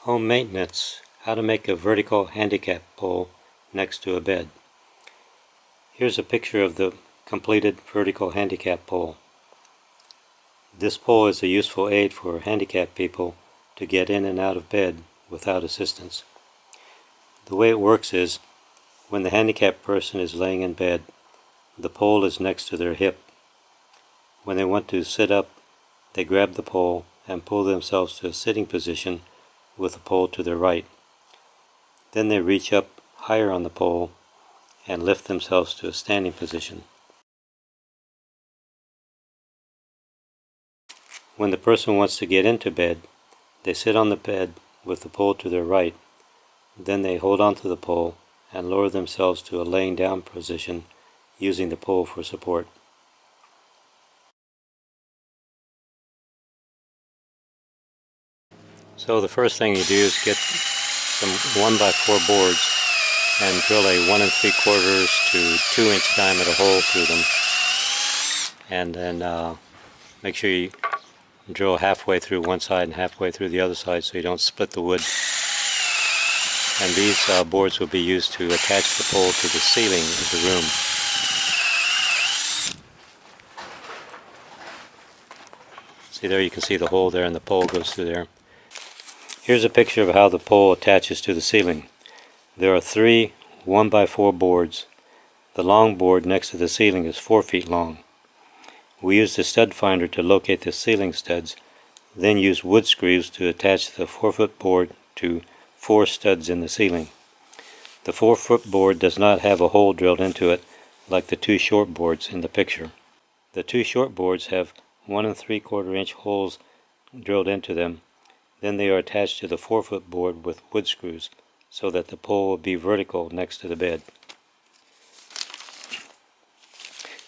Home maintenance, how to make a vertical handicap pole next to a bed. Here's a picture of the completed vertical handicap pole. This pole is a useful aid for handicapped people to get in and out of bed without assistance. The way it works is, when the handicapped person is laying in bed, the pole is next to their hip. When they want to sit up, they grab the pole and pull themselves to a sitting position with the pole to their right. Then they reach up higher on the pole and lift themselves to a standing position. When the person wants to get into bed, they sit on the bed with the pole to their right. Then they hold onto the pole and lower themselves to a laying down position using the pole for support. So the first thing you do is get some 1x4 boards and drill a 1 3/4 to 2 inch diameter hole through them, and then make sure you drill halfway through one side and halfway through the other side so you don't split the wood. And these boards will be used to attach the pole to the ceiling of the room. See there, you can see the hole there, and the pole goes through there. Here's a picture of how the pole attaches to the ceiling. There are 3 1x4 boards. The long board next to the ceiling is 4 feet long. We use the stud finder to locate the ceiling studs, then use wood screws to attach the 4-foot board to 4 studs in the ceiling. The 4-foot board does not have a hole drilled into it like the 2 short boards in the picture. The 2 short boards have 1 3/4 inch holes drilled into them. Then they are attached to the 4-foot board with wood screws so that the pole will be vertical next to the bed.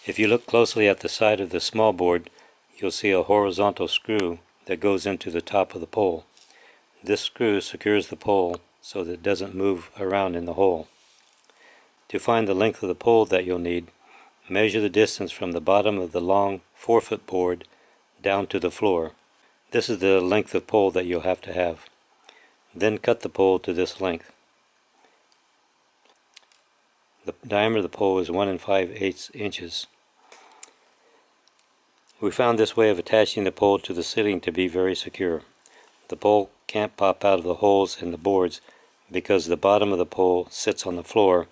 If you look closely at the side of the small board, you'll see a horizontal screw that goes into the top of the pole. This screw secures the pole so that it doesn't move around in the hole. To find the length of the pole that you'll need, measure the distance from the bottom of the long 4-foot board down to the floor. This is the length of pole that you'll have to have. Then cut the pole to this length. The diameter of the pole is 1 5/8 inches. We found this way of attaching the pole to the ceiling to be very secure. The pole can't pop out of the holes in the boards because the bottom of the pole sits on the floor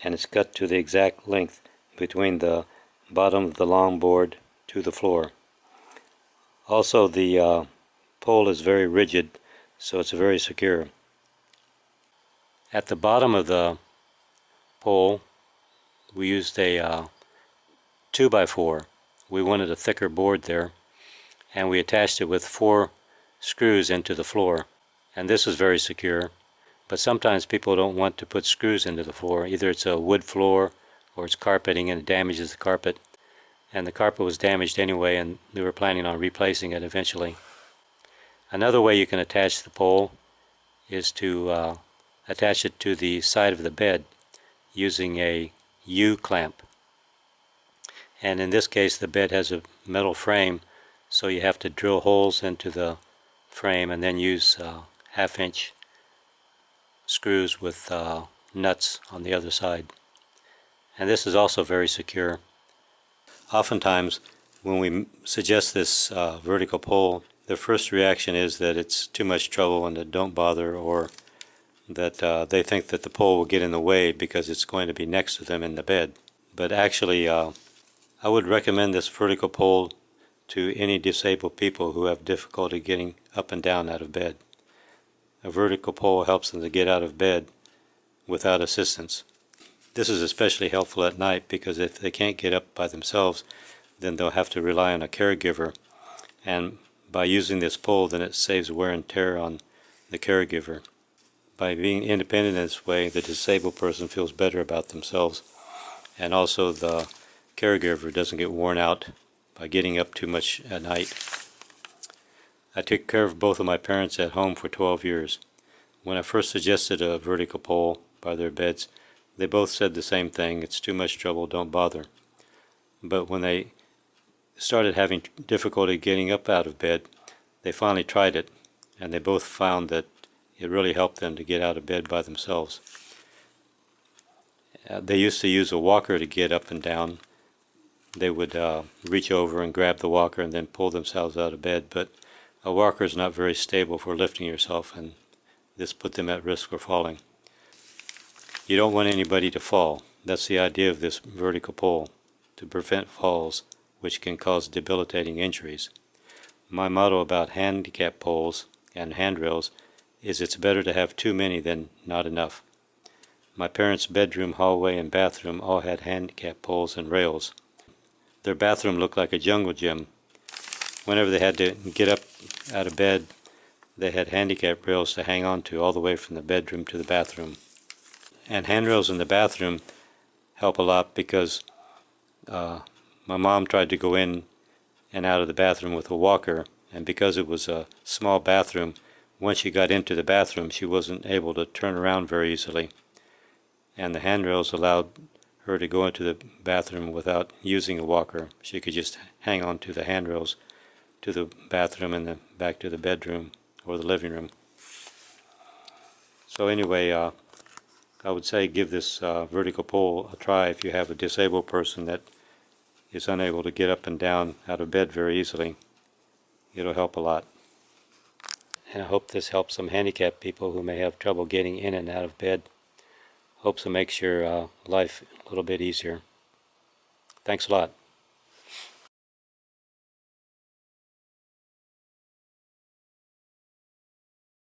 and it's cut to the exact length between the bottom of the long board to the floor. Also, the pole is very rigid, so it's very secure. At the bottom of the pole, we used a 2x4. We wanted a thicker board there, and we attached it with 4 screws into the floor. And this is very secure, but sometimes people don't want to put screws into the floor. Either it's a wood floor or it's carpeting and it damages the carpet. And the carpet was damaged anyway, and we were planning on replacing it eventually. Another way you can attach the pole is to attach it to the side of the bed using a U-clamp. And in this case, the bed has a metal frame, so you have to drill holes into the frame and then use 1/2 inch screws with nuts on the other side. And this is also very secure. Oftentimes, when we suggest this vertical pole, the first reaction is that it's too much trouble and that don't bother, or that they think that the pole will get in the way because it's going to be next to them in the bed. But actually, I would recommend this vertical pole to any disabled people who have difficulty getting up and down out of bed. A vertical pole helps them to get out of bed without assistance. This is especially helpful at night because if they can't get up by themselves, then they'll have to rely on a caregiver. And by using this pole, then it saves wear and tear on the caregiver. By being independent in this way, the disabled person feels better about themselves, and also the caregiver doesn't get worn out by getting up too much at night. I took care of both of my parents at home for 12 years. When I first suggested a vertical pole by their beds, they both said the same thing: it's too much trouble, don't bother. But when they started having difficulty getting up out of bed, they finally tried it, and they both found that it really helped them to get out of bed by themselves. They used to use a walker to get up and down. They would reach over and grab the walker and then pull themselves out of bed, but a walker is not very stable for lifting yourself, and this put them at risk for falling. You don't want anybody to fall. That's the idea of this vertical pole, to prevent falls, which can cause debilitating injuries. My motto about handicap poles and handrails is it's better to have too many than not enough. My parents' bedroom, hallway, and bathroom all had handicap poles and rails. Their bathroom looked like a jungle gym. Whenever they had to get up out of bed, they had handicap rails to hang on to all the way from the bedroom to the bathroom. And handrails in the bathroom help a lot because my mom tried to go in and out of the bathroom with a walker, and because it was a small bathroom, once she got into the bathroom she wasn't able to turn around very easily, and the handrails allowed her to go into the bathroom without using a walker. She could just hang on to the handrails to the bathroom and then back to the bedroom or the living room. So anyway, I would say give this vertical pole a try if you have a disabled person that is unable to get up and down out of bed very easily. It'll help a lot. And I hope this helps some handicapped people who may have trouble getting in and out of bed. Hopes it makes your life a little bit easier. Thanks a lot.